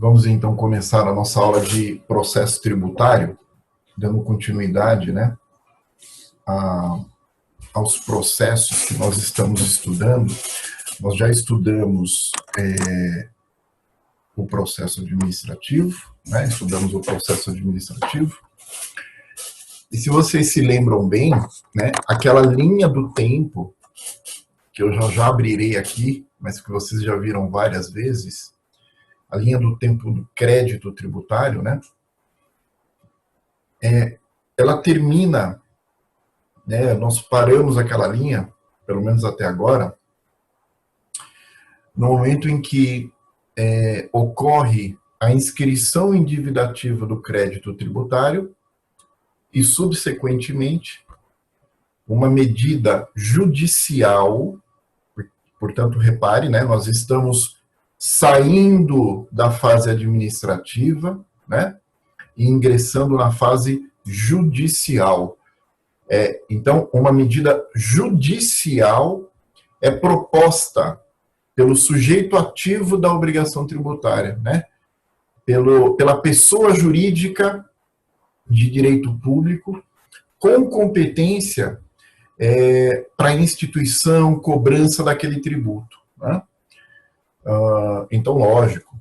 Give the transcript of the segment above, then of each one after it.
Vamos então começar a nossa aula de processo tributário, dando continuidade, né, aos processos que nós estamos estudando. Nós já estudamos o processo administrativo, né, estudamos o processo administrativo. E se vocês se lembram bem, né, aquela linha do tempo, que eu já abrirei aqui, mas que vocês já viram várias vezes, a linha do tempo do crédito tributário, né, ela termina, né, nós paramos aquela linha, pelo menos até agora, no momento em que ocorre a inscrição em dívida ativa do crédito tributário e, subsequentemente, uma medida judicial. Portanto, repare, né, nós estamos saindo da fase administrativa, né, e ingressando na fase judicial. Então, uma medida judicial é proposta pelo sujeito ativo da obrigação tributária, né, pela pessoa jurídica de direito público, com competência para a instituição, cobrança daquele tributo, né? Então, lógico,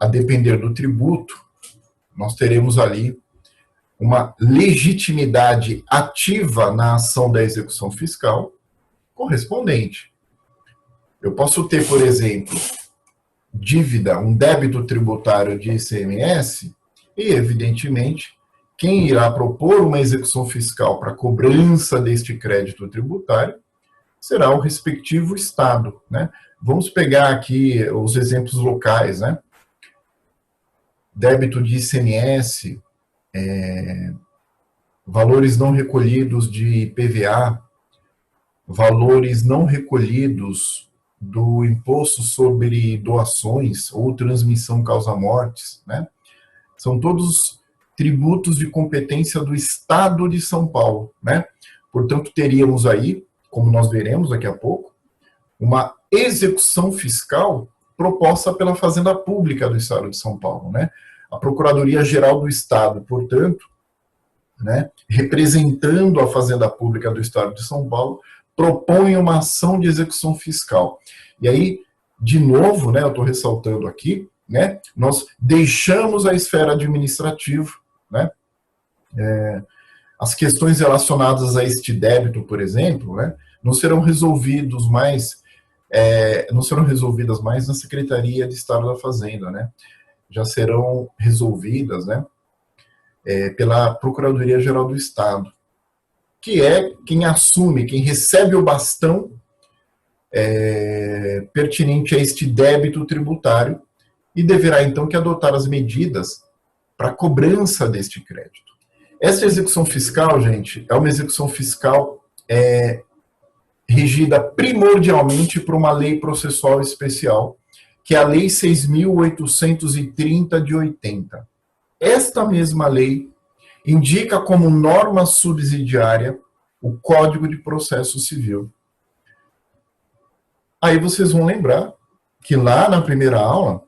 a depender do tributo, nós teremos ali uma legitimidade ativa na ação da execução fiscal correspondente. Eu posso ter, por exemplo, dívida, um débito tributário de ICMS, e, evidentemente, quem irá propor uma execução fiscal para cobrança deste crédito tributário será o respectivo Estado, né? Vamos pegar aqui os exemplos locais, né? Débito de ICMS, valores não recolhidos de IPVA, valores não recolhidos do imposto sobre doações ou transmissão causa-mortes, né? São todos tributos de competência do Estado de São Paulo, né? Portanto, teríamos aí, como nós veremos daqui a pouco, uma execução fiscal proposta pela Fazenda Pública do Estado de São Paulo, né? A Procuradoria-Geral do Estado, portanto, né, representando a Fazenda Pública do Estado de São Paulo, propõe uma ação de execução fiscal. E aí, de novo, né, eu estou ressaltando aqui, né, nós deixamos a esfera administrativa, né, as questões relacionadas a este débito, por exemplo, né, não serão resolvidas mais na Secretaria de Estado da Fazenda, né, já serão resolvidas, né, pela Procuradoria-Geral do Estado, que é quem assume, quem recebe o bastão pertinente a este débito tributário e deverá, então, que adotar as medidas para a cobrança deste crédito. Essa execução fiscal, gente, é uma execução fiscal regida primordialmente por uma lei processual especial, que é a Lei 6.830 de 80. Esta mesma lei indica como norma subsidiária o Código de Processo Civil. Aí vocês vão lembrar que lá na primeira aula,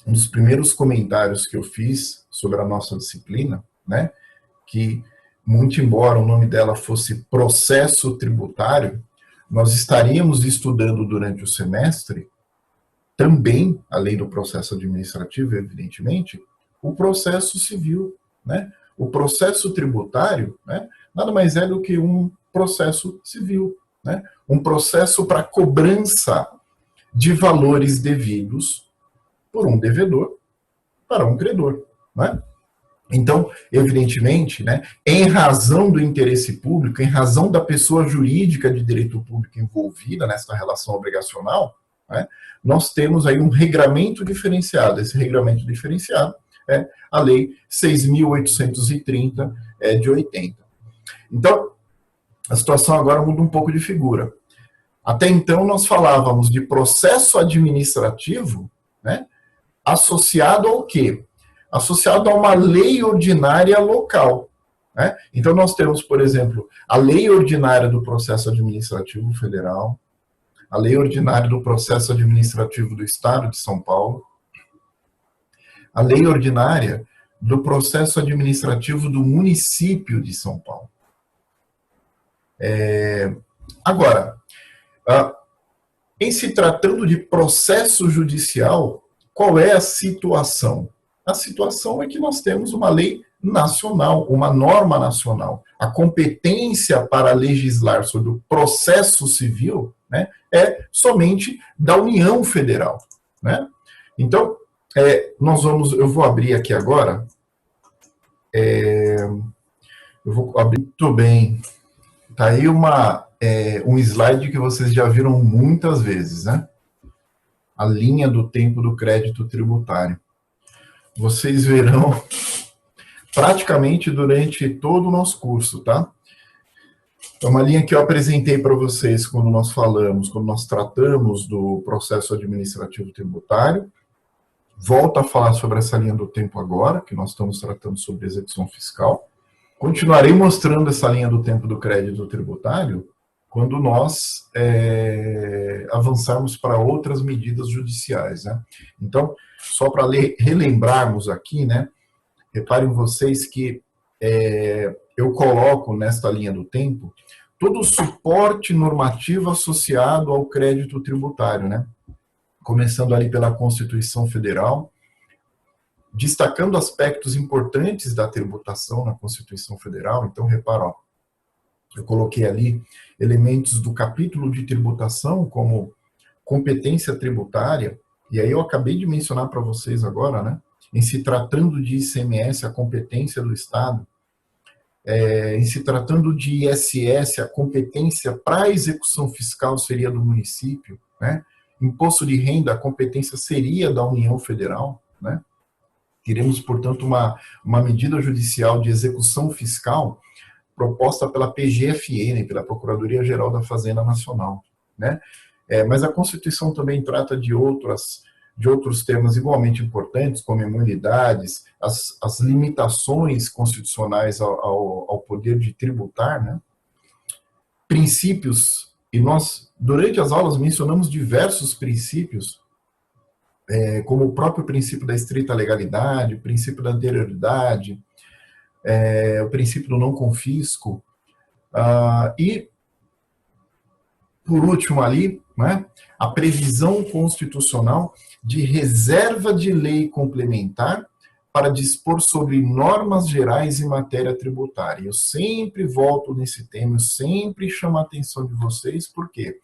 um dos primeiros comentários que eu fiz sobre a nossa disciplina, né, que, muito embora o nome dela fosse processo tributário, nós estaríamos estudando durante o semestre também, além do processo administrativo, evidentemente, o processo civil, né? O processo tributário, né, nada mais é do que um processo civil, né? Um processo para cobrança de valores devidos por um devedor para um credor, né? Então, evidentemente, né, em razão do interesse público, em razão da pessoa jurídica de direito público envolvida nessa relação obrigacional, né, nós temos aí um regramento diferenciado. Esse regramento diferenciado é a Lei 6.830 de 80. Então, a situação agora muda um pouco de figura. Até então, nós falávamos de processo administrativo, né, associado ao quê? Associado a uma lei ordinária local, né? Então, nós temos, por exemplo, a lei ordinária do processo administrativo federal, a lei ordinária do processo administrativo do Estado de São Paulo, a lei ordinária do processo administrativo do município de São Paulo. Agora, em se tratando de processo judicial, qual é a situação? A situação é que nós temos uma lei nacional, uma norma nacional. A competência para legislar sobre o processo civil, né, é somente da União Federal, né? Então, eu vou abrir aqui agora. Eu vou abrir muito bem. Tá aí um slide que vocês já viram muitas vezes, né? A linha do tempo do crédito tributário. Vocês verão praticamente durante todo o nosso curso, tá? É uma linha que eu apresentei para vocês quando nós tratamos do processo administrativo tributário. Volto a falar sobre essa linha do tempo agora, que nós estamos tratando sobre execução fiscal. Continuarei mostrando essa linha do tempo do crédito tributário quando nós avançarmos para outras medidas judiciais, né? Então, só para relembrarmos aqui, né? Reparem vocês que eu coloco nesta linha do tempo todo o suporte normativo associado ao crédito tributário, né? Começando ali pela Constituição Federal, destacando aspectos importantes da tributação na Constituição Federal. Então, repara, ó, eu coloquei ali elementos do capítulo de tributação, como competência tributária, e aí eu acabei de mencionar para vocês agora, né? Em se tratando de ICMS, a competência do Estado. Em se tratando de ISS, a competência para a execução fiscal seria do município, né? Imposto de renda, a competência seria da União Federal, né? Teremos, portanto, uma medida judicial de execução fiscal proposta pela PGFN, pela Procuradoria-Geral da Fazenda Nacional, né? Mas a Constituição também trata de outros temas igualmente importantes, como imunidades, as limitações constitucionais ao poder de tributar, né? Princípios, e nós, durante as aulas, mencionamos diversos princípios, como o próprio princípio da estrita legalidade, o princípio da anterioridade, o princípio do não confisco, e, por último ali, né, a previsão constitucional de reserva de lei complementar para dispor sobre normas gerais em matéria tributária. Eu sempre volto nesse tema, eu sempre chamo a atenção de vocês, por quê?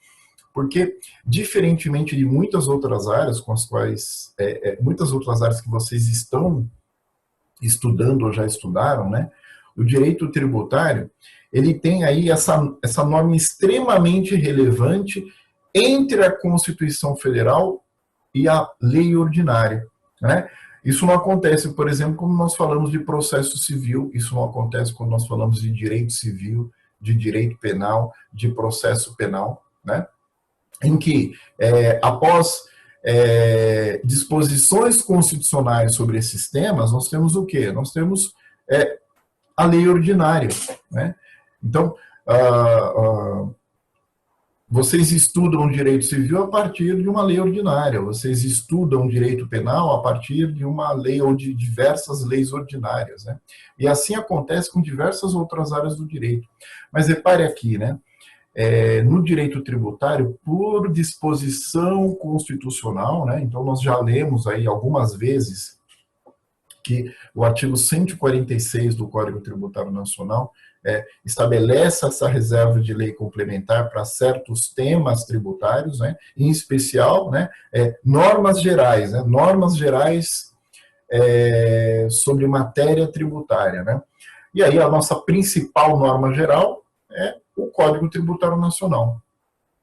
Porque, diferentemente de muitas outras áreas com as quais, muitas outras áreas que vocês estão estudando ou já estudaram, né, o direito tributário, ele tem aí essa norma extremamente relevante entre a Constituição Federal e a lei ordinária, né? Isso não acontece, por exemplo, quando nós falamos de processo civil, isso não acontece quando nós falamos de direito civil, de direito penal, de processo penal, né? Em que, após disposições constitucionais sobre esses temas, nós temos o quê? Nós temos a lei ordinária, né? Então, vocês estudam direito civil a partir de uma lei ordinária, vocês estudam direito penal a partir de uma lei ou de diversas leis ordinárias, né? E assim acontece com diversas outras áreas do direito. Mas repare aqui, né? No direito tributário, por disposição constitucional, né? Então nós já lemos aí algumas vezes que o artigo 146 do Código Tributário Nacional estabelece essa reserva de lei complementar para certos temas tributários, né? Em especial, né, normas gerais, né? Normas gerais sobre matéria tributária, né? E aí a nossa principal norma geral é o Código Tributário Nacional.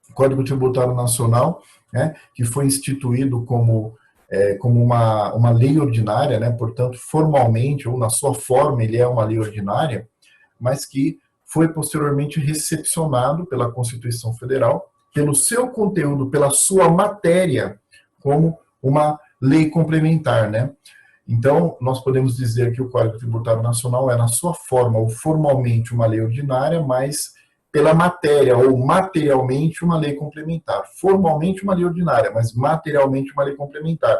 O Código Tributário Nacional, né, que foi instituído como uma lei ordinária, né, portanto, formalmente, ou na sua forma, ele é uma lei ordinária, mas que foi posteriormente recepcionado pela Constituição Federal, pelo seu conteúdo, pela sua matéria, como uma lei complementar, né? Então, nós podemos dizer que o Código Tributário Nacional é, na sua forma, ou formalmente, uma lei ordinária, mas pela matéria, ou materialmente, uma lei complementar. Formalmente, uma lei ordinária, mas materialmente, uma lei complementar.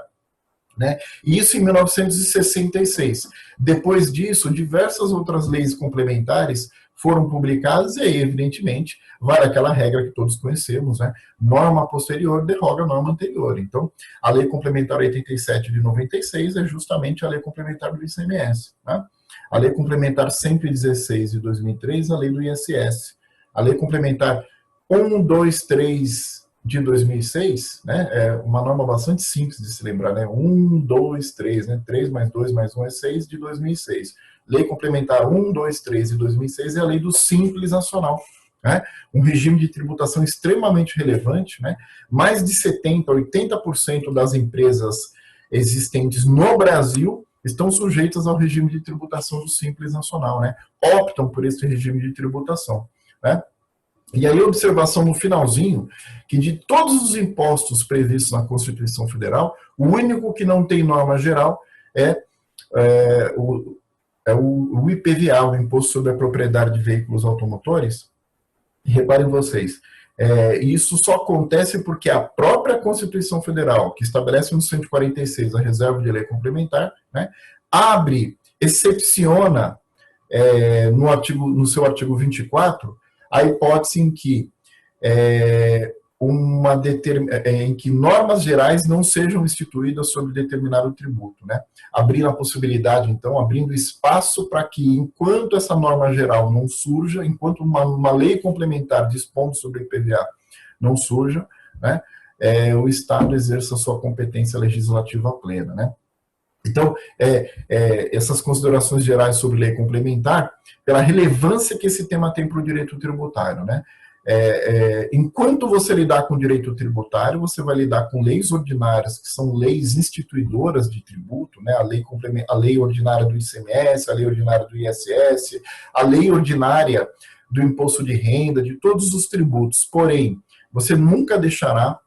né? E isso em 1966. Depois disso, diversas outras leis complementares foram publicadas e aí, evidentemente, vale aquela regra que todos conhecemos, né? Norma posterior derroga a norma anterior. Então, a Lei Complementar 87 de 96 é justamente a Lei Complementar do ICMS, né? A Lei Complementar 116 de 2003, a Lei do ISS. A Lei Complementar 123 de 2006, né, é uma norma bastante simples de se lembrar, né, 1, 2, 3, né, 3 mais 2 mais 1 é 6 de 2006. Lei Complementar 1, 2, 3 de 2006 é a Lei do Simples Nacional, né, um regime de tributação extremamente relevante, né, mais de 70%, 80% das empresas existentes no Brasil estão sujeitas ao regime de tributação do Simples Nacional, né, optam por esse regime de tributação, né. E aí, observação no finalzinho, que de todos os impostos previstos na Constituição Federal, o único que não tem norma geral é o IPVA, o Imposto sobre a Propriedade de Veículos Automotores. E reparem vocês, isso só acontece porque a própria Constituição Federal, que estabelece no 146 a reserva de lei complementar, né, excepciona no seu artigo 24, a hipótese em que em que normas gerais não sejam instituídas sobre determinado tributo, né? Abrindo a possibilidade, então, abrindo espaço para que, enquanto essa norma geral não surja, enquanto uma lei complementar dispondo sobre o IPVA não surja, né, o Estado exerça sua competência legislativa plena, né? Então, essas considerações gerais sobre lei complementar, pela relevância que esse tema tem para o direito tributário, né? Enquanto você lidar com direito tributário, você vai lidar com leis ordinárias, que são leis instituidoras de tributo, né? A lei ordinária do ICMS, a lei ordinária do ISS, a lei ordinária do imposto de renda, de todos os tributos. Porém, você nunca deixará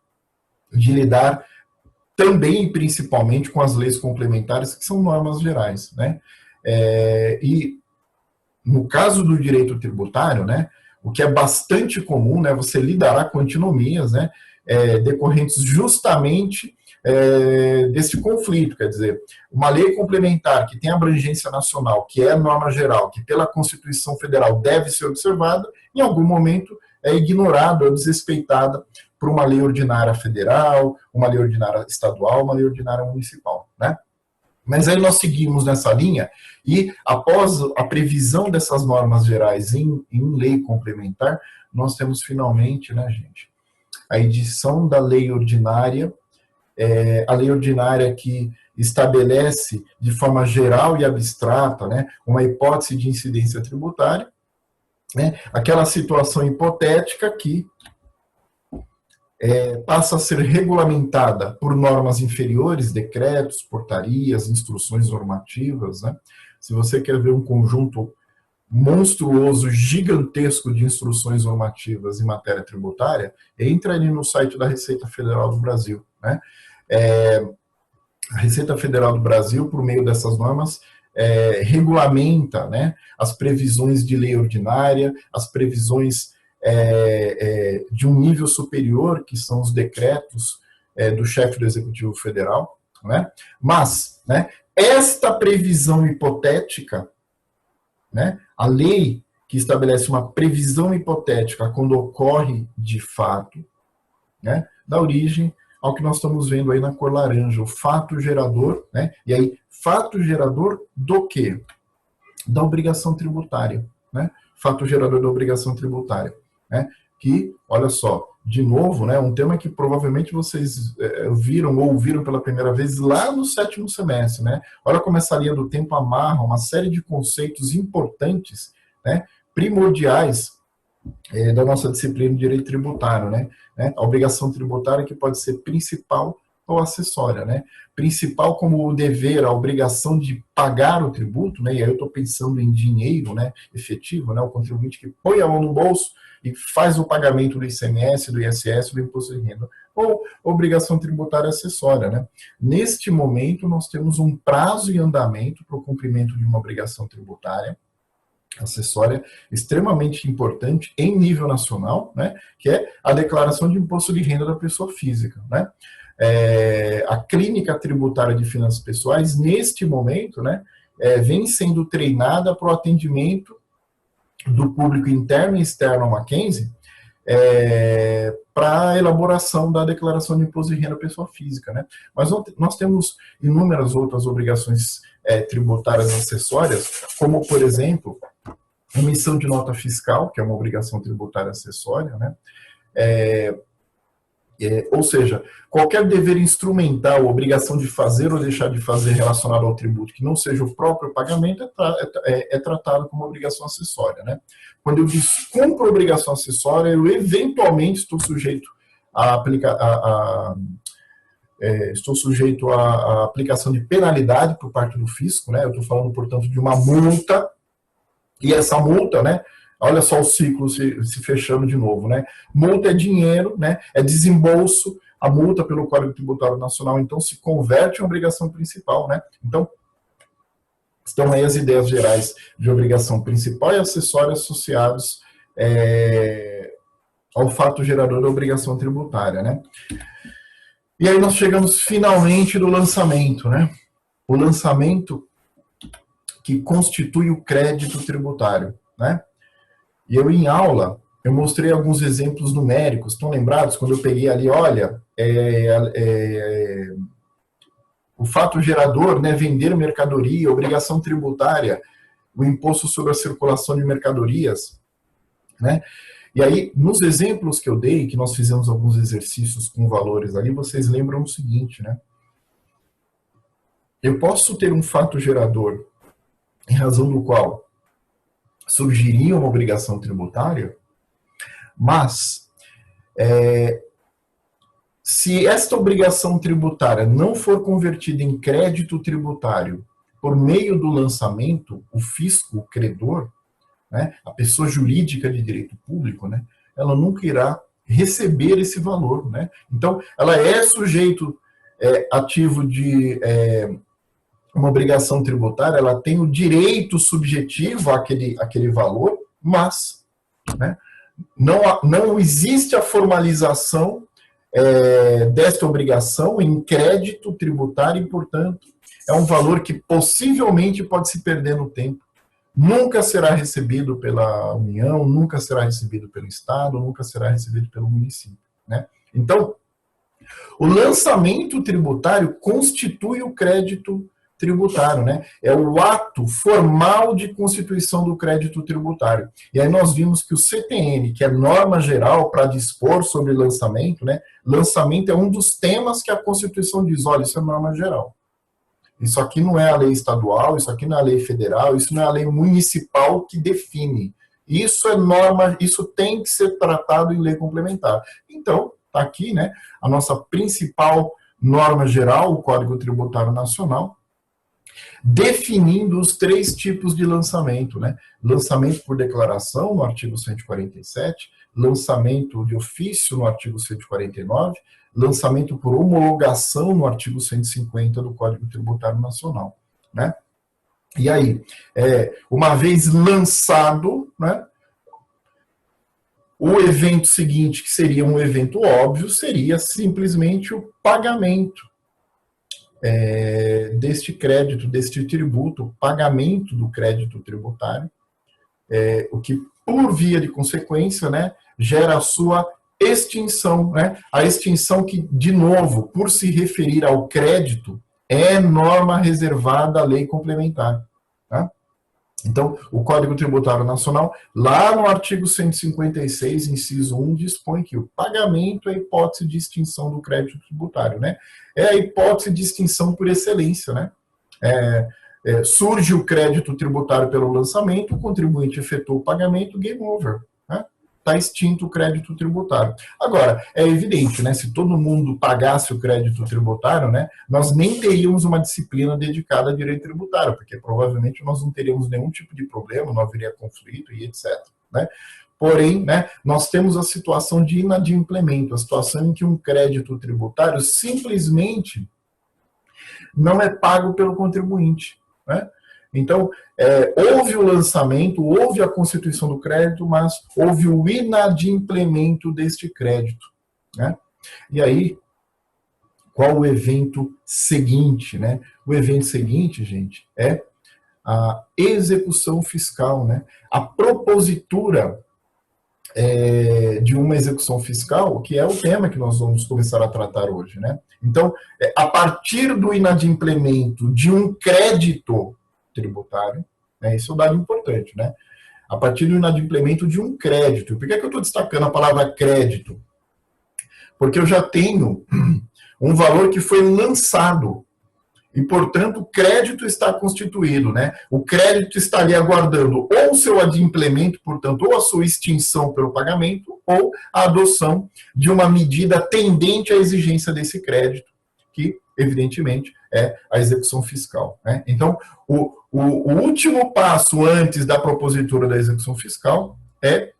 de lidar também e principalmente com as leis complementares, que são normas gerais, né? E no caso do direito tributário, né, o que é bastante comum, né, você lidará com antinomias, né, decorrentes justamente desse conflito, quer dizer, uma lei complementar que tem abrangência nacional, que é norma geral, que pela Constituição Federal deve ser observada, em algum momento é ignorada ou desrespeitada por uma lei ordinária federal, uma lei ordinária estadual, uma lei ordinária municipal, né? Mas aí nós seguimos nessa linha e, após a previsão dessas normas gerais em lei complementar, nós temos finalmente, né, gente, a edição da lei ordinária, a lei ordinária que estabelece de forma geral e abstrata, né, uma hipótese de incidência tributária, né, aquela situação hipotética que passa a ser regulamentada por normas inferiores, decretos, portarias, instruções normativas, né? Se você quer ver um conjunto monstruoso, gigantesco de instruções normativas em matéria tributária, entra ali no site da Receita Federal do Brasil, né? A Receita Federal do Brasil, por meio dessas normas, regulamenta, né, as previsões de lei ordinária, as previsões de um nível superior, que são os decretos do chefe do Executivo Federal, né? Mas, né, esta previsão hipotética, né, a lei que estabelece uma previsão hipotética quando ocorre de fato, né, dá origem ao que nós estamos vendo aí na cor laranja, o fato gerador, né? E aí, fato gerador do quê? Da obrigação tributária, né? Fato gerador da obrigação tributária, né? Que, olha só, de novo, né, um tema que provavelmente vocês viram ou ouviram pela primeira vez lá no 7º semestre, né? Olha como essa linha do tempo amarra uma série de conceitos importantes, né, primordiais da nossa disciplina de direito tributário, né? A obrigação tributária que pode ser principal ou acessória, né? Principal como o dever, a obrigação de pagar o tributo, né? E aí eu estou pensando em dinheiro, né, efetivo, né? O contribuinte que põe a mão no bolso e faz o pagamento do ICMS, do ISS, do imposto de renda, ou obrigação tributária acessória, né? Neste momento, nós temos um prazo e andamento para o cumprimento de uma obrigação tributária acessória extremamente importante em nível nacional, né, que é a declaração de imposto de renda da pessoa física, né? a clínica tributária de finanças pessoais, neste momento, né, vem sendo treinada para o atendimento do público interno e externo ao Mackenzie, para a elaboração da declaração de imposto de renda pessoa física, né? Mas nós temos inúmeras outras obrigações tributárias acessórias, como, por exemplo, emissão de nota fiscal, que é uma obrigação tributária acessória, né? Ou seja, qualquer dever instrumental, obrigação de fazer ou deixar de fazer relacionado ao tributo que não seja o próprio pagamento é tratado como obrigação acessória, né? Quando eu descumpro a obrigação acessória, eu eventualmente estou sujeito à aplicação de penalidade por parte do fisco, né? Eu estou falando, portanto, de uma multa, e essa multa, né? Olha só o ciclo se fechando de novo, né? Multa é dinheiro, né? É desembolso, a multa pelo Código Tributário Nacional, então, se converte em obrigação principal, né? Então, estão aí as ideias gerais de obrigação principal e acessória associados ao fato gerador da obrigação tributária, né? E aí nós chegamos finalmente no lançamento, né? O lançamento que constitui o crédito tributário, né? E eu, em aula, eu mostrei alguns exemplos numéricos. Estão lembrados? Quando eu peguei ali, olha, o fato gerador, né, vender mercadoria, obrigação tributária, o imposto sobre a circulação de mercadorias, né? E aí, nos exemplos que eu dei, que nós fizemos alguns exercícios com valores ali, vocês lembram o seguinte, né? Eu posso ter um fato gerador em razão do qual surgiria uma obrigação tributária, mas se esta obrigação tributária não for convertida em crédito tributário por meio do lançamento, o fisco, o credor, né, a pessoa jurídica de direito público, né, ela nunca irá receber esse valor, né? Então, ela é sujeito ativo de uma obrigação tributária, ela tem o direito subjetivo àquele valor, mas, né, não existe a formalização desta obrigação em crédito tributário e, portanto, é um valor que possivelmente pode se perder no tempo. Nunca será recebido pela União, nunca será recebido pelo Estado, nunca será recebido pelo município, né? Então, o lançamento tributário constitui o crédito tributário, né? É o ato formal de constituição do crédito tributário. E aí nós vimos que o CTN, que é norma geral para dispor sobre lançamento, né? Lançamento é um dos temas que a Constituição diz, olha, isso é norma geral. Isso aqui não é a lei estadual, isso aqui não é a lei federal, isso não é a lei municipal que define. Isso é norma, isso tem que ser tratado em lei complementar. Então, está aqui, né, a nossa principal norma geral, o Código Tributário Nacional, definindo os 3 tipos de lançamento, né? Lançamento por declaração, no artigo 147, lançamento de ofício, no artigo 149, lançamento por homologação, no artigo 150 do Código Tributário Nacional, né? E aí, uma vez lançado, né, o evento seguinte, que seria um evento óbvio, seria simplesmente o pagamento deste crédito, deste tributo, o pagamento do crédito tributário, o que, por via de consequência, né, gera a sua extinção, né? A extinção que, de novo, por se referir ao crédito, é norma reservada à lei complementar, tá? Então, o Código Tributário Nacional, lá no artigo 156, inciso 1, dispõe que o pagamento é a hipótese de extinção do crédito tributário, né? É a hipótese de extinção por excelência, né? Surge o crédito tributário pelo lançamento, o contribuinte efetua o pagamento, game over, né? Está extinto o crédito tributário. Agora, é evidente, né? Se todo mundo pagasse o crédito tributário, né, nós nem teríamos uma disciplina dedicada a direito tributário, porque provavelmente nós não teríamos nenhum tipo de problema, não haveria conflito e etc, né? Porém, né, nós temos a situação de inadimplemento, a situação em que um crédito tributário simplesmente não é pago pelo contribuinte, né? Então, houve o lançamento, houve a constituição do crédito, mas houve o inadimplemento deste crédito, né? E aí, Qual o evento seguinte, né? O evento seguinte, gente, é a execução fiscal, né? A propositura de uma execução fiscal, que é o tema que nós vamos começar a tratar hoje, né? Então, a partir do inadimplemento de um crédito tributário, né? Isso é um dado importante, né? A partir do inadimplemento de um crédito. Por que é que eu estou destacando a palavra crédito? Porque eu já tenho um valor que foi lançado e, portanto, o crédito está constituído, né? O crédito está ali aguardando ou o seu adimplemento, portanto, ou a sua extinção pelo pagamento, ou a adoção de uma medida tendente à exigência desse crédito, que, evidentemente, é a execução fiscal, né? Então, o último passo antes da propositura da execução fiscal é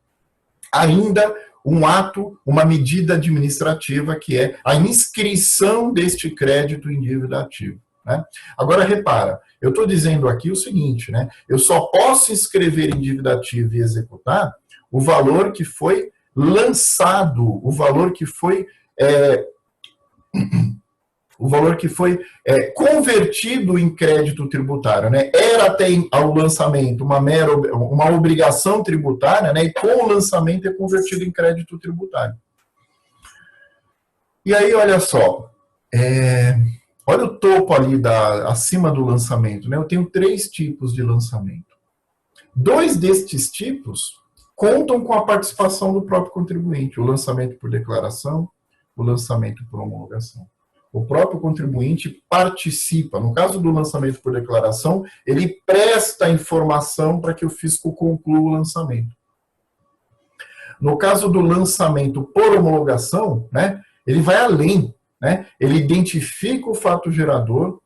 ainda um ato, uma medida administrativa, que é a inscrição deste crédito em dívida ativa. Né? Agora, repara, eu estou dizendo aqui o seguinte, né? Eu só posso inscrever em dívida ativa e executar o valor que foi lançado, o valor que foi convertido em crédito tributário, né? Era até ao lançamento uma obrigação tributária, né? E com o lançamento é convertido em crédito tributário. E aí, olha só, olha o topo ali acima do lançamento, né? Eu tenho 3 tipos de lançamento. 2 destes tipos contam com a participação do próprio contribuinte, o lançamento por declaração, o lançamento por homologação. O próprio contribuinte participa. No caso do lançamento por declaração, ele presta informação para que o fisco conclua o lançamento. No caso do lançamento por homologação, né, ele vai além, né? Ele identifica o fato gerador,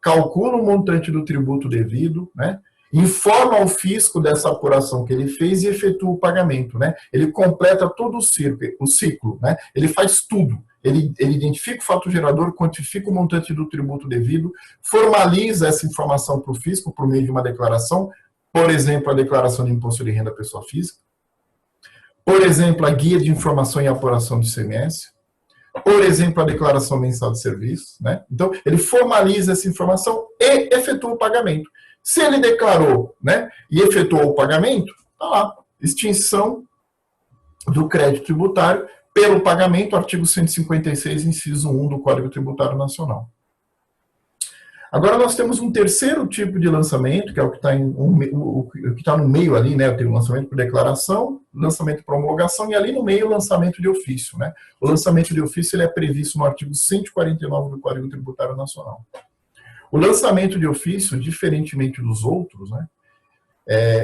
calcula o montante do tributo devido, né? Informa ao fisco dessa apuração que ele fez e efetua o pagamento, né? Ele completa todo o ciclo, né? Ele faz tudo. Ele identifica o fato gerador, quantifica o montante do tributo devido, formaliza essa informação para o fisco por meio de uma declaração, por exemplo, a declaração de imposto de renda à pessoa física, por exemplo, a guia de informação e apuração do ICMS, por exemplo, a declaração mensal de serviços, né? Então, ele formaliza essa informação e efetua o pagamento. Se ele declarou, né, e efetuou o pagamento, está lá, extinção do crédito tributário pelo pagamento, artigo 156, inciso 1 do Código Tributário Nacional. Agora nós temos um terceiro tipo de lançamento, que é o que está no meio ali, né? Eu tenho o lançamento por declaração, lançamento por homologação, e ali no meio o lançamento de ofício, né? O lançamento de ofício ele é previsto no artigo 149 do Código Tributário Nacional. O lançamento de ofício, diferentemente dos outros, né,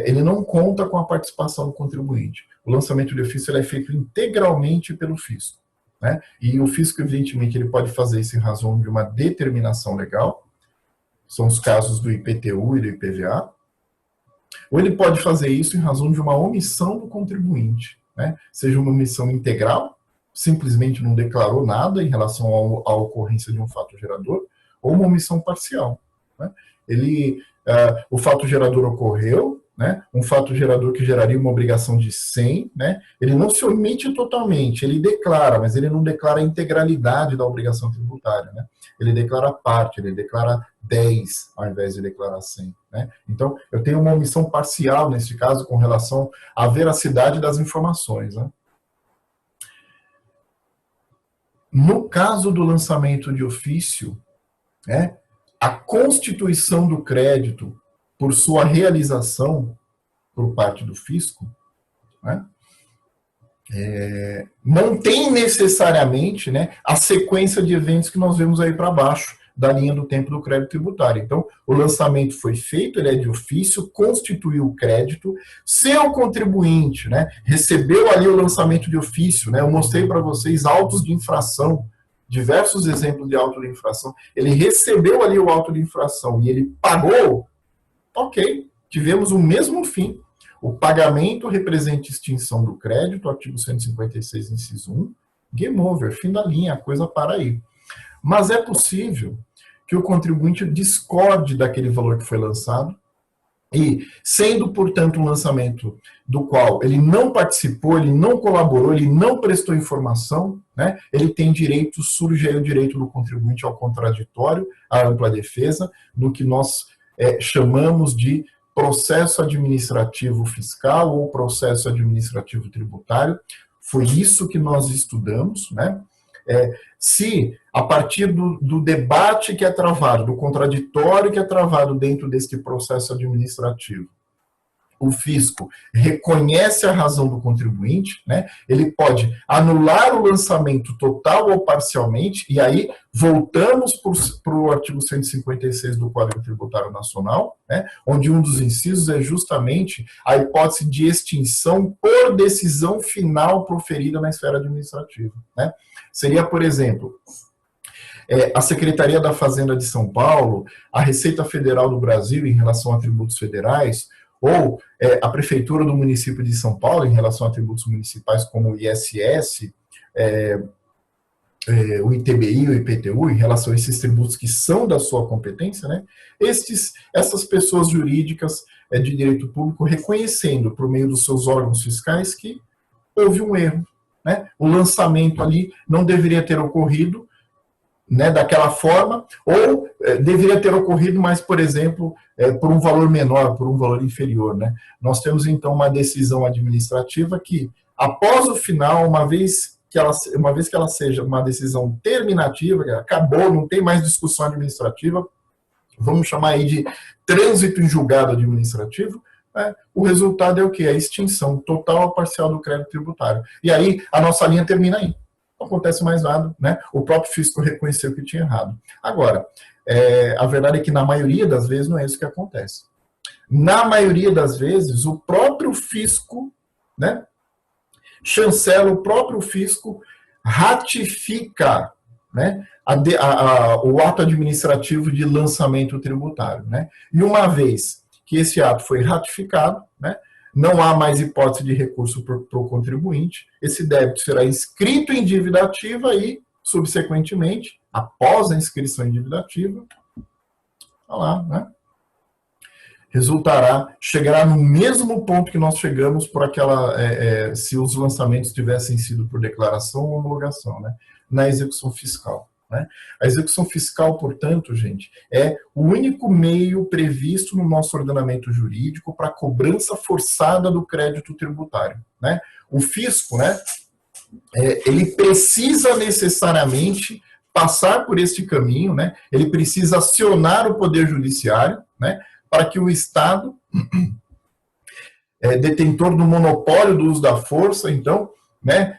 ele não conta com a participação do contribuinte. O lançamento de ofício ele é feito integralmente pelo fisco, né? E o fisco, evidentemente, ele pode fazer isso em razão de uma determinação legal, são os casos do IPTU e do IPVA, ou ele pode fazer isso em razão de uma omissão do contribuinte, né? Seja uma omissão integral, simplesmente não declarou nada em relação à ocorrência de um fato gerador, ou uma omissão parcial, né? O fato gerador ocorreu, né? Um fato gerador que geraria uma obrigação de 100, né? Ele não se omite totalmente, ele declara, mas ele não declara a integralidade da obrigação tributária, né? Ele declara parte, ele declara 10 ao invés de declarar 100, né? Então, eu tenho uma omissão parcial nesse caso com relação à veracidade das informações, né? No caso do lançamento de ofício, né, a constituição do crédito por sua realização por parte do fisco, né, não tem necessariamente, né, a sequência de eventos que nós vemos aí para baixo da linha do tempo do crédito tributário. Então, o lançamento foi feito, ele é de ofício, constituiu o crédito, se o contribuinte, né, recebeu ali o lançamento de ofício, né, eu mostrei para vocês autos de infração, diversos exemplos de auto de infração, ele recebeu ali o auto de infração e ele pagou, ok, tivemos o mesmo fim. O pagamento representa extinção do crédito, artigo 156, inciso 1, game over, fim da linha, a coisa para aí. Mas é possível que o contribuinte discorde daquele valor que foi lançado, E, sendo, portanto, um lançamento do qual ele não participou, ele não colaborou, ele não prestou informação, né, ele tem direito, surge aí o direito do contribuinte ao contraditório, à ampla defesa, no que nós chamamos de processo administrativo fiscal ou processo administrativo tributário. Foi isso que nós estudamos, né? Se, a partir do debate que é travado, do contraditório que é travado dentro deste processo administrativo, o fisco reconhece a razão do contribuinte, né? Ele pode anular o lançamento total ou parcialmente, e aí voltamos para o artigo 156 do Código Tributário Nacional, né? Onde um dos incisos é justamente a hipótese de extinção por decisão final proferida na esfera administrativa, né? Seria, por exemplo, a Secretaria da Fazenda de São Paulo, a Receita Federal do Brasil em relação a tributos federais, ou a Prefeitura do município de São Paulo em relação a tributos municipais como o ISS, o ITBI, o IPTU, em relação a esses tributos que são da sua competência, né? Essas pessoas jurídicas de direito público reconhecendo, por meio dos seus órgãos fiscais, que houve um erro, né? O lançamento ali não deveria ter ocorrido, né, daquela forma, ou deveria ter ocorrido, mas, por exemplo, por um valor menor, por um valor inferior, né? Nós temos, então, uma decisão administrativa que, após o final, uma vez que ela seja uma decisão terminativa, que acabou, não tem mais discussão administrativa, vamos chamar aí de trânsito em julgado administrativo, né, o resultado é o quê? A extinção total ou parcial do crédito tributário. E aí, a nossa linha termina aí. Não acontece mais nada, né? O próprio fisco reconheceu que tinha errado. Agora, a verdade é que na maioria das vezes não é isso que acontece. Na maioria das vezes, o próprio fisco, né, chancela, o próprio fisco ratifica, né, o ato administrativo de lançamento tributário, né? E uma vez que esse ato foi ratificado, né, não há mais hipótese de recurso para o contribuinte, esse débito será inscrito em dívida ativa e, subsequentemente, após a inscrição em dívida ativa, né, chegará no mesmo ponto que nós chegamos por se os lançamentos tivessem sido por declaração ou homologação, né, na execução fiscal. Né? A execução fiscal, portanto, gente, é o único meio previsto no nosso ordenamento jurídico para a cobrança forçada do crédito tributário. Né? O fisco, né, ele precisa necessariamente passar por este caminho, né? Ele precisa acionar o Poder Judiciário, né, para que o Estado, detentor do monopólio do uso da força, então, né,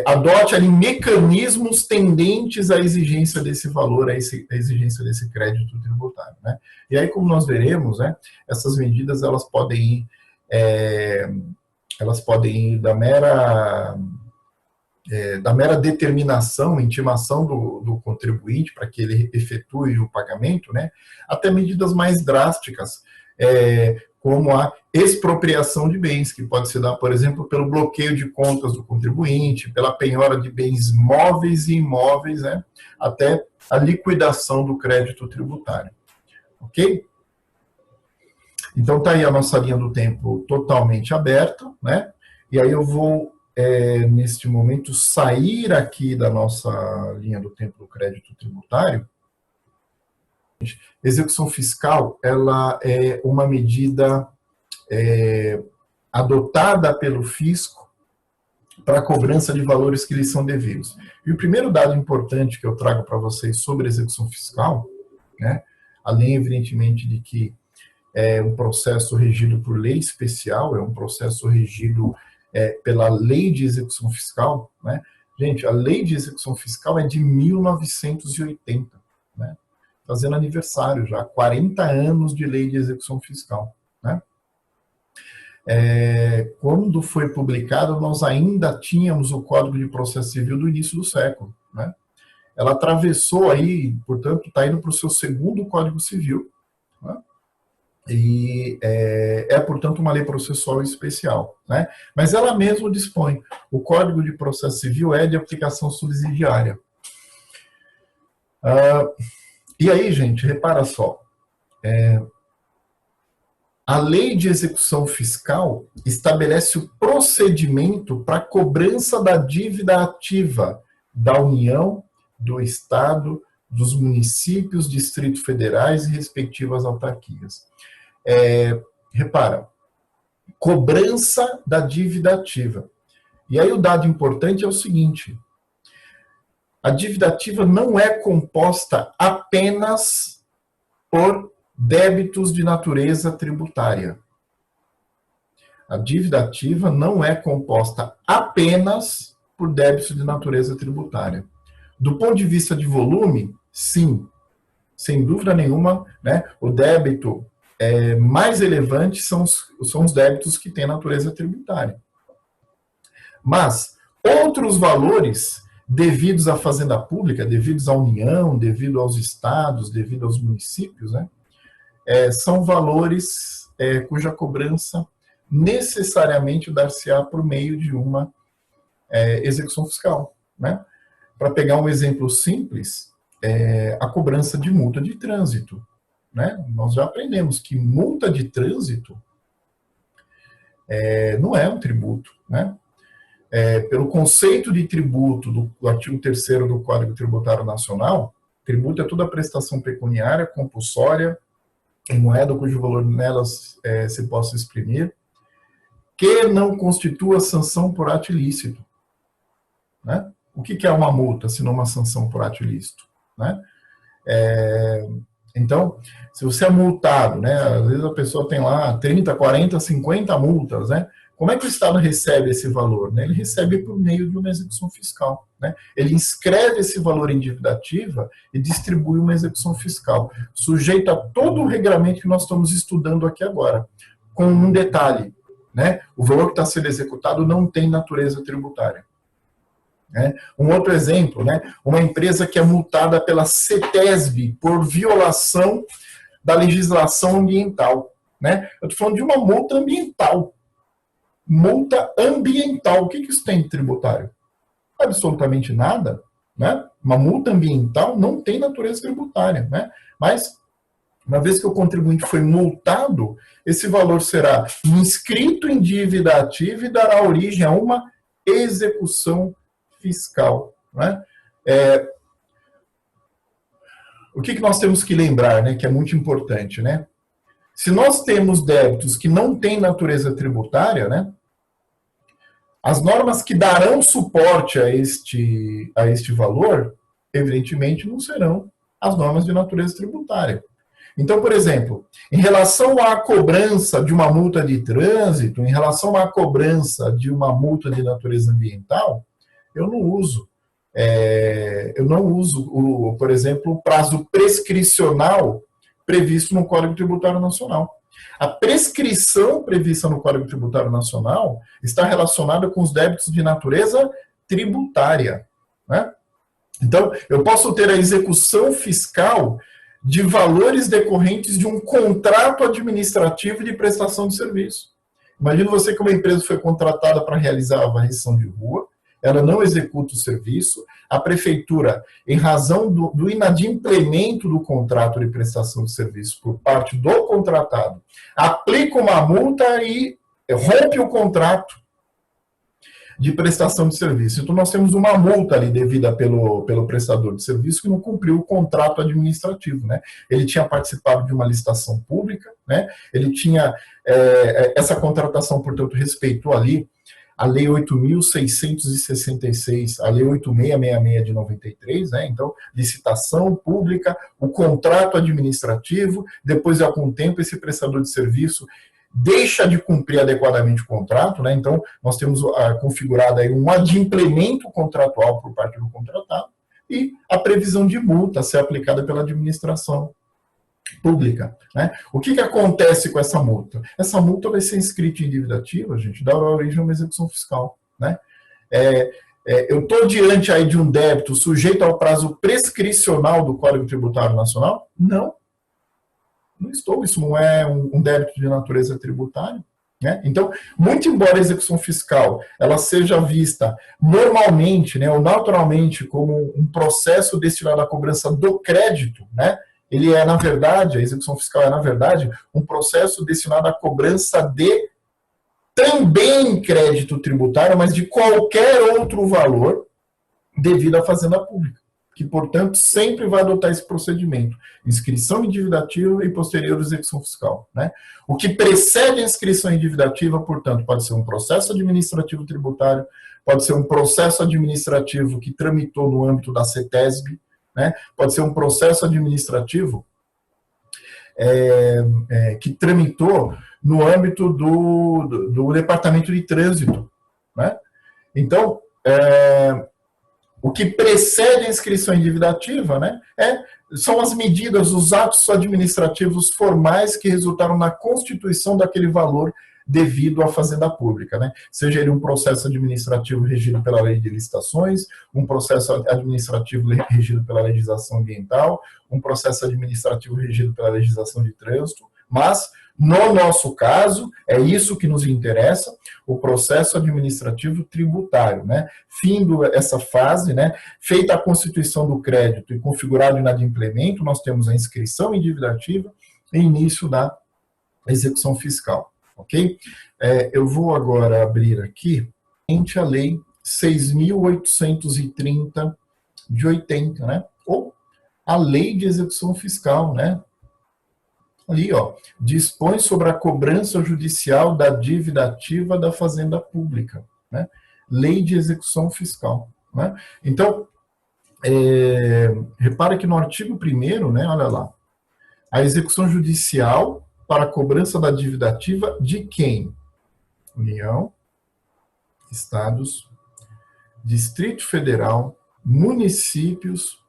adote ali mecanismos tendentes à exigência desse valor, à exigência desse crédito tributário, né? E aí, como nós veremos, né, essas medidas elas podem ir da mera determinação, intimação do contribuinte para que ele efetue o pagamento, né, até medidas mais drásticas, como a expropriação de bens, que pode se dar, por exemplo, pelo bloqueio de contas do contribuinte, pela penhora de bens móveis e imóveis, né, até a liquidação do crédito tributário. Ok? Então, está aí a nossa linha do tempo totalmente aberta, né? E aí eu vou, neste momento, sair aqui da nossa linha do tempo do crédito tributário. Execução fiscal, ela é uma medida adotada pelo fisco para a cobrança de valores que lhes são devidos. E o primeiro dado importante que eu trago para vocês sobre execução fiscal, né, além, evidentemente, de que é um processo regido por lei especial, é um processo regido pela lei de execução fiscal, né? Gente, a lei de execução fiscal é de 1980, né? Fazendo aniversário já, 40 anos de lei de execução fiscal, né? Quando foi publicada, nós ainda tínhamos o Código de Processo Civil do início do século, né? Ela atravessou aí, portanto, está indo para o seu segundo Código Civil, né? E portanto, uma lei processual especial, né? Mas ela mesma dispõe, o Código de Processo Civil é de aplicação subsidiária. E aí, gente, repara só, A lei de execução fiscal estabelece o procedimento para cobrança da dívida ativa da União, do Estado, dos municípios, distritos federais e respectivas autarquias. Repara, cobrança da dívida ativa. E aí o dado importante é o seguinte: a dívida ativa não é composta apenas por débitos de natureza tributária. A dívida ativa não é composta apenas por débitos de natureza tributária. Do ponto de vista de volume, sim, sem dúvida nenhuma, né, o débito mais relevante são os débitos que têm natureza tributária. Mas outros valores devidos à fazenda pública, devidos à União, devido aos estados, devido aos municípios, né, são valores cuja cobrança necessariamente dar-se-á por meio de uma execução fiscal, né? Para pegar um exemplo simples, a cobrança de multa de trânsito, né? Nós já aprendemos que multa de trânsito não é um tributo, né? Pelo conceito de tributo do artigo 3º do Código Tributário Nacional, tributo é toda prestação pecuniária, compulsória, em moeda cujo valor nelas se possa exprimir, que não constitua sanção por ato ilícito. Né? O que é uma multa, se não uma sanção por ato ilícito? Né? Então, se você é multado, né, às vezes a pessoa tem lá 30, 40, 50 multas, né? Como é que o Estado recebe esse valor? Né? Ele recebe por meio de uma execução fiscal. Né? Ele inscreve esse valor em dívida ativa e distribui uma execução fiscal, sujeita a todo o regramento que nós estamos estudando aqui agora, com um detalhe, né? O valor que está sendo executado não tem natureza tributária. Né? Um outro exemplo, né? Uma empresa que é multada pela CETESB por violação da legislação ambiental. Né? Eu estou falando de uma multa ambiental. Multa ambiental. O que isso tem de tributário? Absolutamente nada. Né? Uma multa ambiental não tem natureza tributária. Né? Mas, uma vez que o contribuinte foi multado, esse valor será inscrito em dívida ativa e dará origem a uma execução fiscal. Né? O que nós temos que lembrar, né, que é muito importante, né? Se nós temos débitos que não têm natureza tributária, né, as normas que darão suporte a este valor, evidentemente, não serão as normas de natureza tributária. Então, por exemplo, em relação à cobrança de uma multa de trânsito, em relação à cobrança de uma multa de natureza ambiental, eu não uso, por exemplo, o prazo prescricional previsto no Código Tributário Nacional. A prescrição prevista no Código Tributário Nacional está relacionada com os débitos de natureza tributária. Né? Então, eu posso ter a execução fiscal de valores decorrentes de um contrato administrativo de prestação de serviço. Imagina você que uma empresa foi contratada para realizar a varrição de rua, ela não executa o serviço, a prefeitura, em razão do inadimplemento do contrato de prestação de serviço por parte do contratado, aplica uma multa e rompe o contrato de prestação de serviço. Então, nós temos uma multa ali devida pelo prestador de serviço que não cumpriu o contrato administrativo. Né? Ele tinha participado de uma licitação pública, né? Ele tinha, essa contratação, portanto, respeitou ali a Lei 8.666, a Lei 8666 de 93, né? Então, licitação pública, o contrato administrativo, depois de algum tempo esse prestador de serviço deixa de cumprir adequadamente o contrato, né? Então, nós temos configurado aí um adimplemento contratual por parte do contratado e a previsão de multa a ser aplicada pela administração pública. Né? O que acontece com essa multa? Essa multa vai ser inscrita em dívida ativa, gente, dará origem a uma execução fiscal. Né? Eu estou diante aí de um débito sujeito ao prazo prescricional do Código Tributário Nacional? Não. Não estou. Isso não é um débito de natureza tributária. Né? Então, muito embora a execução fiscal ela seja vista normalmente, né, ou naturalmente como um processo destinado à cobrança do crédito, né, ele é, na verdade, a execução fiscal é, na verdade, um processo destinado à cobrança de também crédito tributário, mas de qualquer outro valor devido à fazenda pública, que, portanto, sempre vai adotar esse procedimento: inscrição endividativa e posterior execução fiscal, né? O que precede a inscrição endividativa, portanto, pode ser um processo administrativo tributário, pode ser um processo administrativo que tramitou no âmbito da CETESB, né? Pode ser um processo administrativo que tramitou no âmbito do Departamento de Trânsito, né? Então, o que precede a inscrição endividativa, né, são as medidas, os atos administrativos formais que resultaram na constituição daquele valor devido à fazenda pública, né? Seja ele um processo administrativo regido pela lei de licitações, um processo administrativo regido pela legislação ambiental, um processo administrativo regido pela legislação de trânsito, mas, no nosso caso, é isso que nos interessa, o processo administrativo tributário, né? Findo essa fase, né, feita a constituição do crédito e configurado o inadimplemento, nós temos a inscrição endividativa e início da execução fiscal, ok? Eu vou agora abrir aqui a Lei 6.830 de 80, né? Ou a Lei de Execução Fiscal, né? Ali, ó, dispõe sobre a cobrança judicial da dívida ativa da fazenda pública, né? Lei de execução fiscal, né? Então, repara que no artigo 1º, né, olha lá, a execução judicial para a cobrança da dívida ativa de quem? União, Estados, Distrito Federal, municípios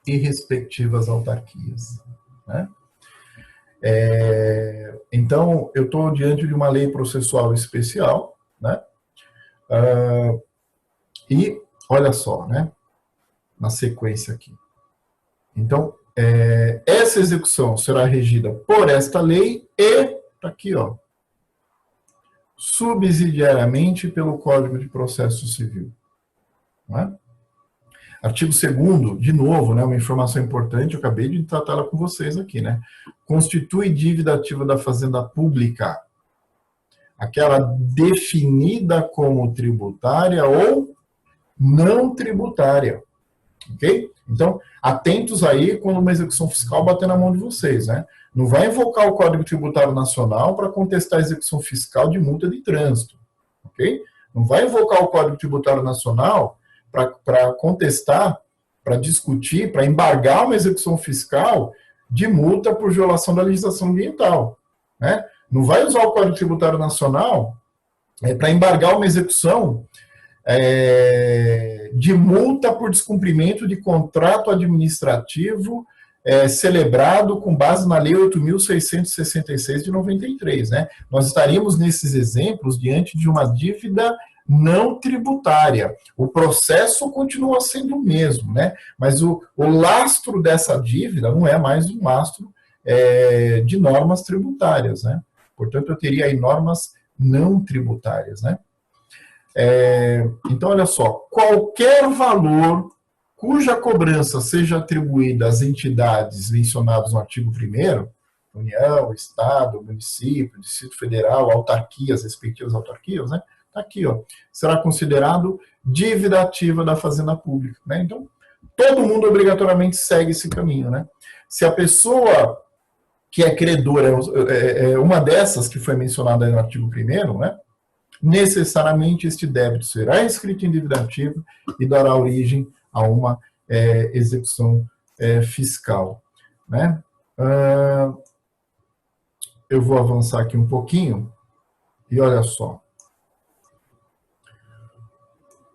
e respectivas autarquias, né? Então, eu estou diante de uma lei processual especial, né? E, olha só, né? Na sequência aqui. Então, essa execução será regida por esta lei e, tá aqui, ó, subsidiariamente pelo Código de Processo Civil, né? Artigo 2º, de novo, né, uma informação importante, eu acabei de tratá-la com vocês aqui, né? Constitui dívida ativa da fazenda pública aquela definida como tributária ou não tributária, ok? Então, atentos aí quando uma execução fiscal bater na mão de vocês, né? Não vai invocar o Código Tributário Nacional para contestar a execução fiscal de multa de trânsito, ok? Não vai invocar o Código Tributário Nacional para contestar, para discutir, para embargar uma execução fiscal de multa por violação da legislação ambiental, né? Não vai usar o Código Tributário Nacional para embargar uma execução de multa por descumprimento de contrato administrativo celebrado com base na Lei 8.666 de 93, né? Nós estaríamos nesses exemplos diante de uma dívida não tributária. O processo continua sendo o mesmo, né? Mas o lastro dessa dívida não é mais um lastro de normas tributárias, né? Portanto, eu teria aí normas não tributárias, né? Então, olha só, qualquer valor cuja cobrança seja atribuída às entidades mencionadas no artigo 1º, União, Estado, município, Distrito Federal, autarquias, respectivas autarquias, né? Está aqui, ó, será considerado dívida ativa da fazenda pública, né? Então, todo mundo obrigatoriamente segue esse caminho, né? Se a pessoa que é credora é uma dessas que foi mencionada aí no artigo 1º, né? Necessariamente este débito será inscrito em dívida ativa e dará origem a uma execução fiscal, né? Eu vou avançar aqui um pouquinho e olha só.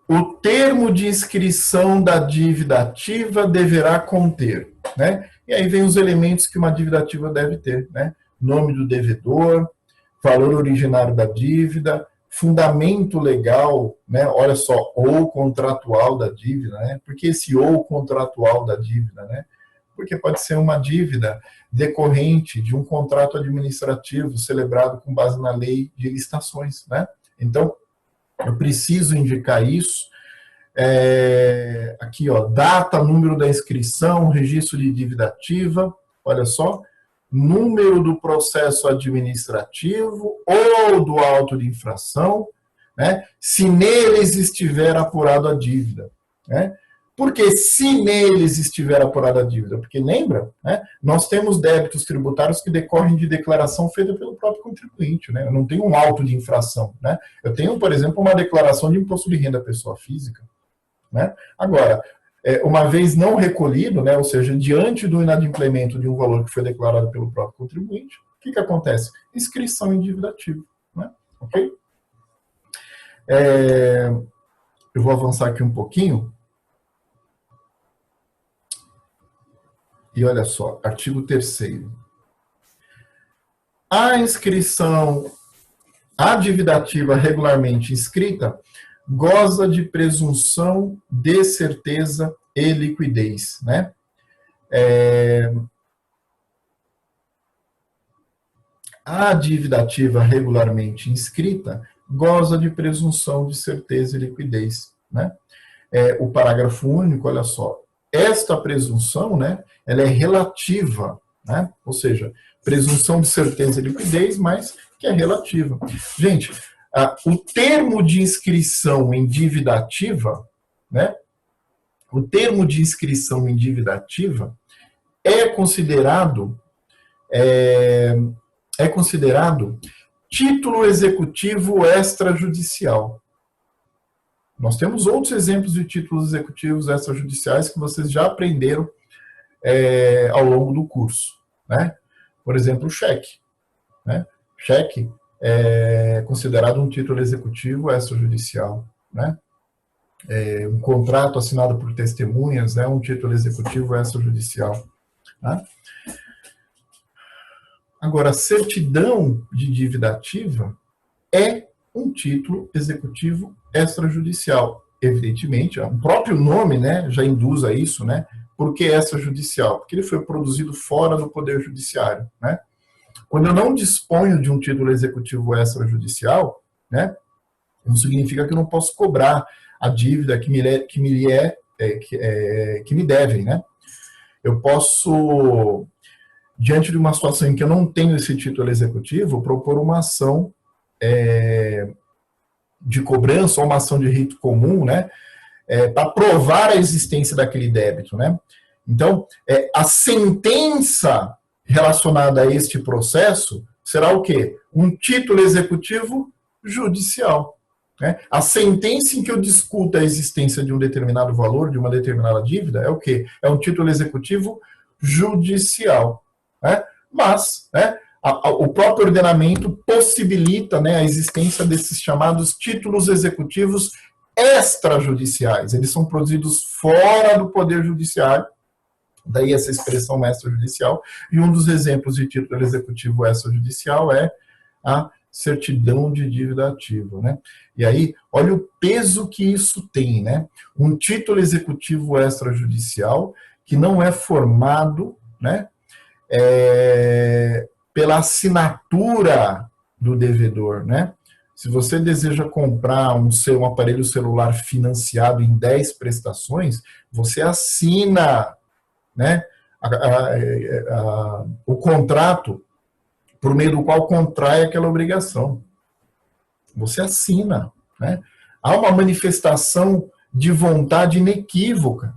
O termo de inscrição da dívida ativa deverá conter, né? E aí vem os elementos que uma dívida ativa deve ter, né? Nome do devedor, valor originário da dívida, fundamento legal, né? Olha só, ou contratual da dívida, né? Por que esse ou contratual da dívida, né? Porque pode ser uma dívida decorrente de um contrato administrativo celebrado com base na lei de licitações, né? Então, eu preciso indicar isso, Aqui, ó, data, número da inscrição, registro de dívida ativa, olha só, número do processo administrativo ou do auto de infração, né, se neles estiver apurado a dívida, né? Porque se neles estiver apurada a dívida, porque lembra, né, nós temos débitos tributários que decorrem de declaração feita pelo próprio contribuinte, né? Eu não tenho um auto de infração, né? Eu tenho, por exemplo, uma declaração de imposto de renda pessoa física, né? Agora, uma vez não recolhido, né, ou seja, diante do inadimplemento de um valor que foi declarado pelo próprio contribuinte, o que acontece? Inscrição em dívida ativa, né? Ok? Eu vou avançar aqui um pouquinho. E olha só, artigo 3º. A inscrição, a dívida ativa regularmente inscrita, goza de presunção de certeza e liquidez, né? A dívida ativa regularmente inscrita goza de presunção de certeza e liquidez, né? O parágrafo único, olha só, esta presunção, né, ela é relativa, né? Ou seja, presunção de certeza e liquidez, mas que é relativa. Gente, o termo de inscrição em dívida ativa, né? O termo de inscrição em dívida ativa é considerado título executivo extrajudicial. Nós temos outros exemplos de títulos executivos extrajudiciais que vocês já aprenderam ao longo do curso, né? Por exemplo, o cheque, né? Cheque é considerado um título executivo extrajudicial, né? Um contrato assinado por testemunhas é um título executivo extrajudicial, né? Agora, certidão de dívida ativa é um título executivo extrajudicial. Evidentemente, o próprio nome, né, já induz a isso, né? Por que extrajudicial? Porque ele foi produzido fora do Poder Judiciário, né? Quando eu não disponho de um título executivo extrajudicial, né, não significa que eu não posso cobrar a dívida que me devem, né? Eu posso, diante de uma situação em que eu não tenho esse título executivo, propor uma ação de cobrança ou uma ação de rito comum, né, para provar a existência daquele débito, né? Então, a sentença relacionada a este processo será o quê? Um título executivo judicial, né? A sentença em que eu discuto a existência de um determinado valor, de uma determinada dívida, é o quê? É um título executivo judicial, né? Mas, né, o próprio ordenamento possibilita, né, a existência desses chamados títulos executivos extrajudiciais. Eles são produzidos fora do Poder Judiciário, daí essa expressão extrajudicial, e um dos exemplos de título executivo extrajudicial é a certidão de dívida ativa, né? E aí, olha o peso que isso tem, né? Um título executivo extrajudicial que não é formado, né, pela assinatura do devedor, né? Se você deseja comprar um aparelho celular financiado em 10 prestações, você assina, né, o contrato por meio do qual contrai aquela obrigação. Você assina, né? Há uma manifestação de vontade inequívoca.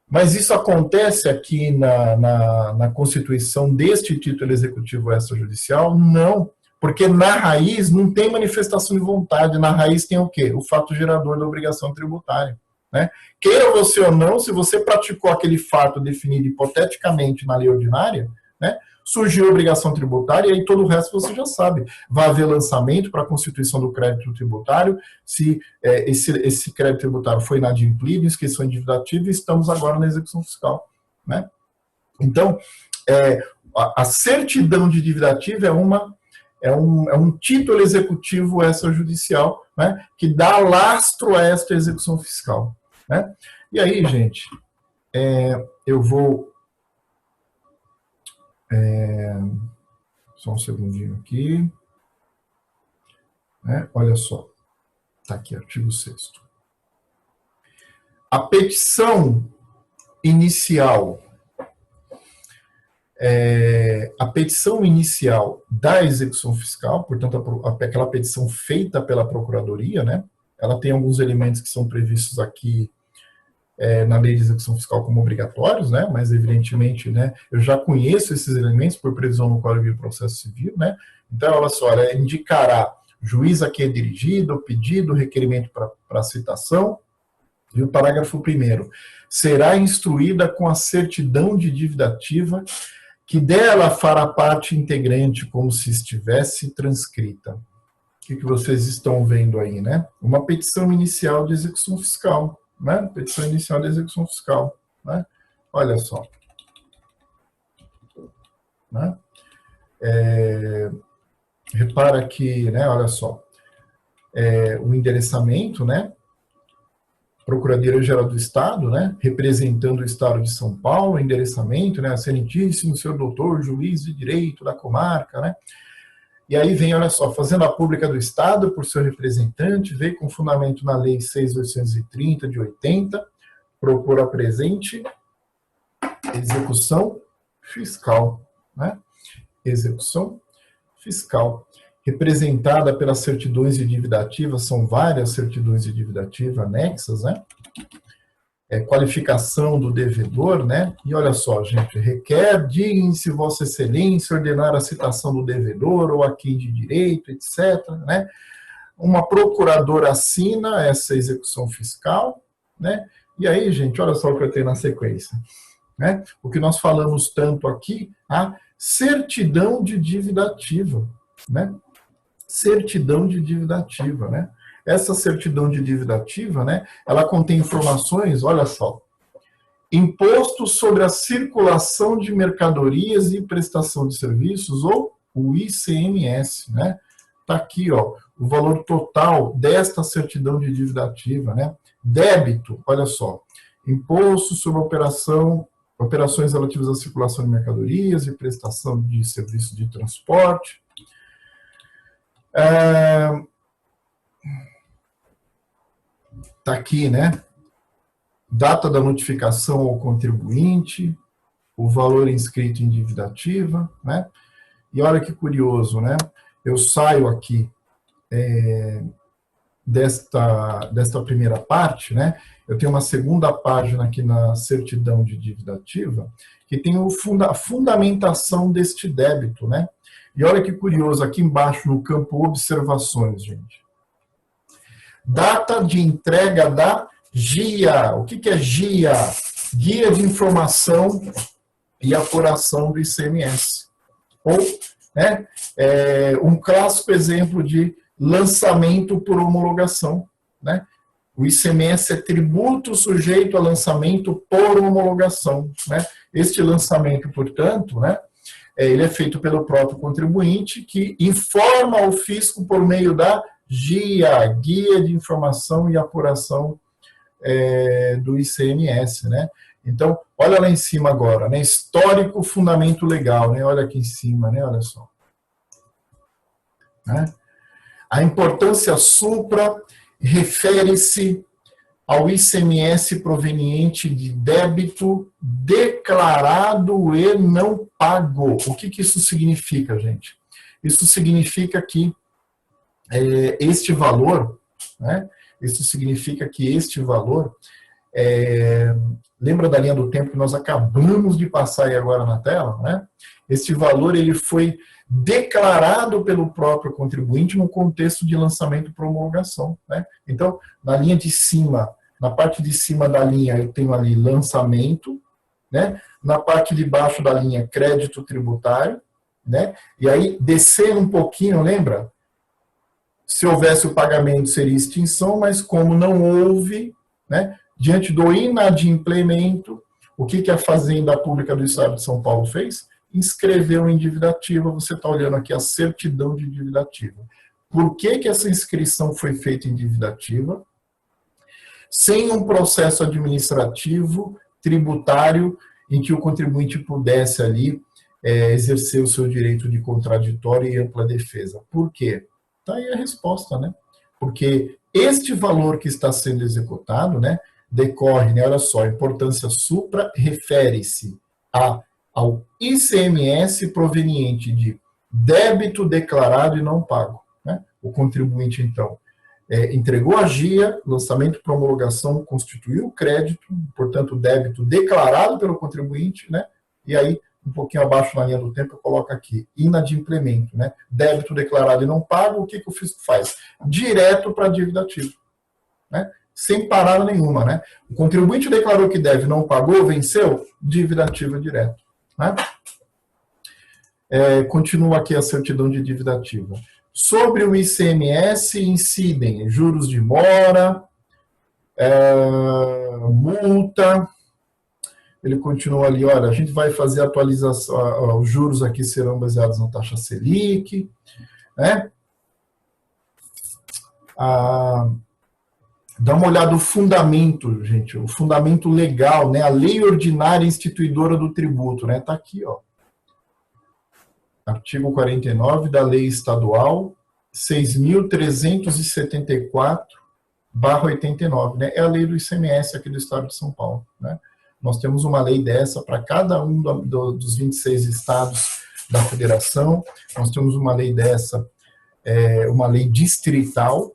Mas isso acontece aqui na constituição deste título executivo extrajudicial? Não, porque na raiz não tem manifestação de vontade, na raiz tem o quê? O fato gerador da obrigação tributária, né? Queira você ou não, se você praticou aquele fato definido hipoteticamente na lei ordinária, né, surgiu a obrigação tributária e aí todo o resto você já sabe. Vai haver lançamento para a constituição do crédito tributário, se esse crédito tributário foi inadimplido, inscrição em dívida ativa, e estamos agora na execução fiscal, né? Então, a certidão de dívida ativa é um título executivo extrajudicial, né, que dá lastro a esta execução fiscal, né? E aí, gente, eu vou... só um segundinho aqui. Olha só, está aqui, artigo 6º. A petição inicial, da execução fiscal, portanto, aquela petição feita pela Procuradoria, né, ela tem alguns elementos que são previstos aqui na lei de execução fiscal como obrigatórios, né, mas evidentemente, né, eu já conheço esses elementos por previsão no Código de Processo Civil, né, então, olha só, ela indicará juiz a quem é dirigido, o pedido, o requerimento para citação, e o parágrafo 1º, será instruída com a certidão de dívida ativa, que dela fará parte integrante como se estivesse transcrita. O que vocês estão vendo aí, né? Uma petição inicial de execução fiscal, né? Petição inicial de execução fiscal, né? Olha só. Né? Repara que, né, olha só, o endereçamento, né? Procuradoria-Geral do Estado, né, representando o Estado de São Paulo, endereçamento, né, excelentíssimo senhor doutor, juiz de direito da comarca, né, e aí vem, olha só, Fazenda Pública do Estado, por seu representante, veio com fundamento na Lei 6.830 de 80, propor a presente execução fiscal, né, execução fiscal, representada pelas certidões de dívida ativa, são várias certidões de dívida ativa anexas, né? Qualificação do devedor, né? E olha só, gente, requer, digne-se Vossa Excelência, ordenar a citação do devedor ou a quem de direito, etc., né? Uma procuradora assina essa execução fiscal, né? E aí, gente, olha só o que eu tenho na sequência, né? O que nós falamos tanto aqui, a certidão de dívida ativa, né? Certidão de dívida ativa, né? Essa certidão de dívida ativa, né? Ela contém informações, olha só, imposto sobre a circulação de mercadorias e prestação de serviços, ou o ICMS, né? Tá aqui, ó, o valor total desta certidão de dívida ativa, né? Débito, olha só, imposto sobre operações relativas à circulação de mercadorias e prestação de serviços de transporte. Tá aqui, né? Data da notificação ao contribuinte, o valor inscrito em dívida ativa, né? E olha que curioso, né? Eu saio aqui desta primeira parte, né? Eu tenho uma segunda página aqui na certidão de dívida ativa, que tem a fundamentação deste débito, né? E olha que curioso, aqui embaixo no campo observações, gente. Data de entrega da GIA. O que é GIA? Guia de Informação e Apuração do ICMS. Ou, né, um clássico exemplo de lançamento por homologação, né? O ICMS é tributo sujeito a lançamento por homologação, né? Este lançamento, portanto, né, ele é feito pelo próprio contribuinte, que informa ao fisco por meio da GIA, Guia de Informação e Apuração do ICMS, né? Então, olha lá em cima agora, né? Histórico fundamento legal, né? Olha aqui em cima, né? Olha só. Né? A importância supra refere-se ao ICMS proveniente de débito declarado e não pago. O que isso significa, gente? Isso significa que este valor, né? Isso significa que este valor, lembra da linha do tempo que nós acabamos de passar aí agora na tela, né? Este valor ele foi declarado pelo próprio contribuinte no contexto de lançamento por homologação, né? Então, na linha de cima, na parte de cima da linha, eu tenho ali lançamento, né? Na parte de baixo da linha, crédito tributário, né? E aí, descendo um pouquinho, lembra? Se houvesse o pagamento, seria extinção, mas como não houve, né? Diante do inadimplemento, o que a Fazenda Pública do Estado de São Paulo fez? Inscreveu em dívida ativa. Você está olhando aqui a certidão de dívida ativa. Por que essa inscrição foi feita em dívida ativa? Sem um processo administrativo, tributário, em que o contribuinte pudesse ali exercer o seu direito de contraditório e ampla defesa. Por quê? Está aí a resposta, né? Porque este valor que está sendo executado, né, decorre, né, olha só, a importância supra refere-se ao ICMS proveniente de débito declarado e não pago, né? O contribuinte, então, entregou a GIA, lançamento para homologação constituiu o crédito, portanto, débito declarado pelo contribuinte, né? E aí, um pouquinho abaixo na linha do tempo, eu coloco aqui, inadimplemento, né? Débito declarado e não pago, o que o fisco faz? Direto para a dívida ativa, né? Sem parada nenhuma, né? O contribuinte declarou que deve, não pagou, venceu, dívida ativa direto, né? Continua aqui a certidão de dívida ativa. Sobre o ICMS, incidem juros de mora, multa. Ele continua ali, olha, a gente vai fazer atualização, os juros aqui serão baseados na taxa Selic, né? Dá uma olhada no fundamento, gente, o fundamento legal, né? A lei ordinária instituidora do tributo, né? Tá aqui, ó. Artigo 49 da Lei Estadual 6.374/89, né? É a lei do ICMS aqui do Estado de São Paulo, né? Nós temos uma lei dessa para cada um dos 26 estados da federação, nós temos uma lei dessa, uma lei distrital,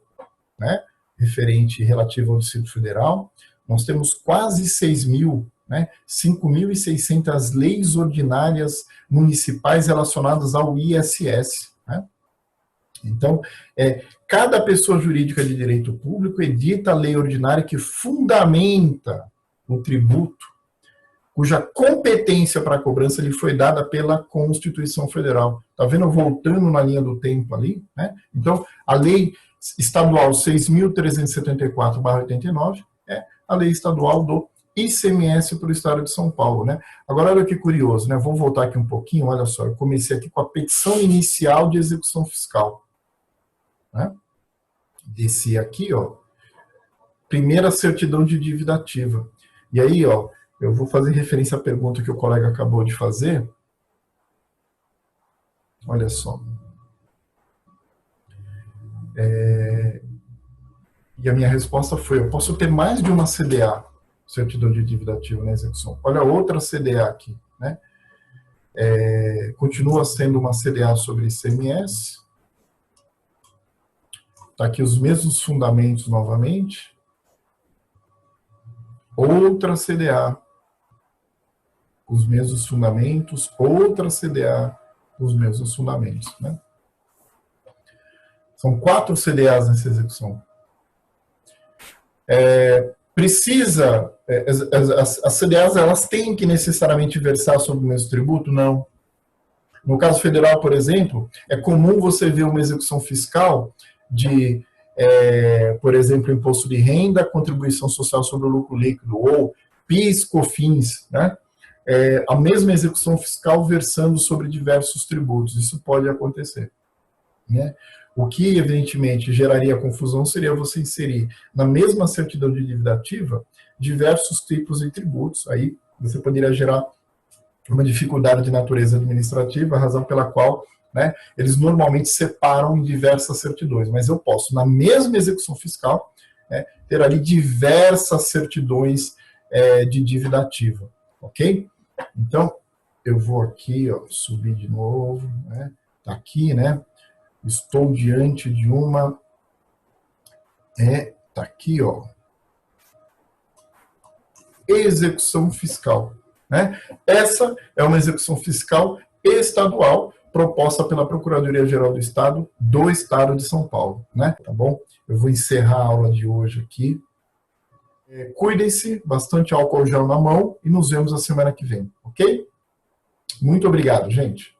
né? Referente relativa ao Distrito Federal, nós temos quase 6.000, né, 5.600 leis ordinárias municipais relacionadas ao ISS. Né? Então, cada pessoa jurídica de direito público edita a lei ordinária que fundamenta o tributo, cuja competência para a cobrança lhe foi dada pela Constituição Federal. Está vendo? Voltando na linha do tempo ali. Né? Então, a lei estadual 6.374/89 é a lei estadual do ICMS para o Estado de São Paulo, né? Agora, olha que curioso, né? Vou voltar aqui um pouquinho, olha só, eu comecei aqui com a petição inicial de execução fiscal, né? Desci aqui, ó, primeira certidão de dívida ativa. E aí, ó, eu vou fazer referência à pergunta que o colega acabou de fazer. Olha só. E a minha resposta foi, eu posso ter mais de uma CDA, certidão de dívida ativa na execução. Olha outra CDA aqui, né? Continua sendo uma CDA sobre ICMS. Está aqui os mesmos fundamentos novamente. Outra CDA, os mesmos fundamentos. Outra CDA, os mesmos fundamentos, né? São 4 CDAs nessa execução. As CDAs, elas têm que necessariamente versar sobre o mesmo tributo? Não. No caso federal, por exemplo, é comum você ver uma execução fiscal de, por exemplo, imposto de renda, contribuição social sobre o lucro líquido, ou PIS, COFINS, né? A mesma execução fiscal versando sobre diversos tributos. Isso pode acontecer, né? O que, evidentemente, geraria confusão seria você inserir na mesma certidão de dívida ativa diversos tipos de tributos. Aí você poderia gerar uma dificuldade de natureza administrativa, a razão pela qual, né, eles normalmente separam em diversas certidões. Mas eu posso, na mesma execução fiscal, ter ali diversas certidões de dívida ativa. Ok? Então, eu vou aqui, ó, subir de novo, né? Tá aqui, né? Estou diante de uma... tá aqui, ó. Execução fiscal, né? Essa é uma execução fiscal estadual proposta pela Procuradoria-Geral do Estado de São Paulo, né? Tá bom? Eu vou encerrar a aula de hoje aqui. Cuidem-se, bastante álcool gel na mão e nos vemos a semana que vem, ok? Muito obrigado, gente.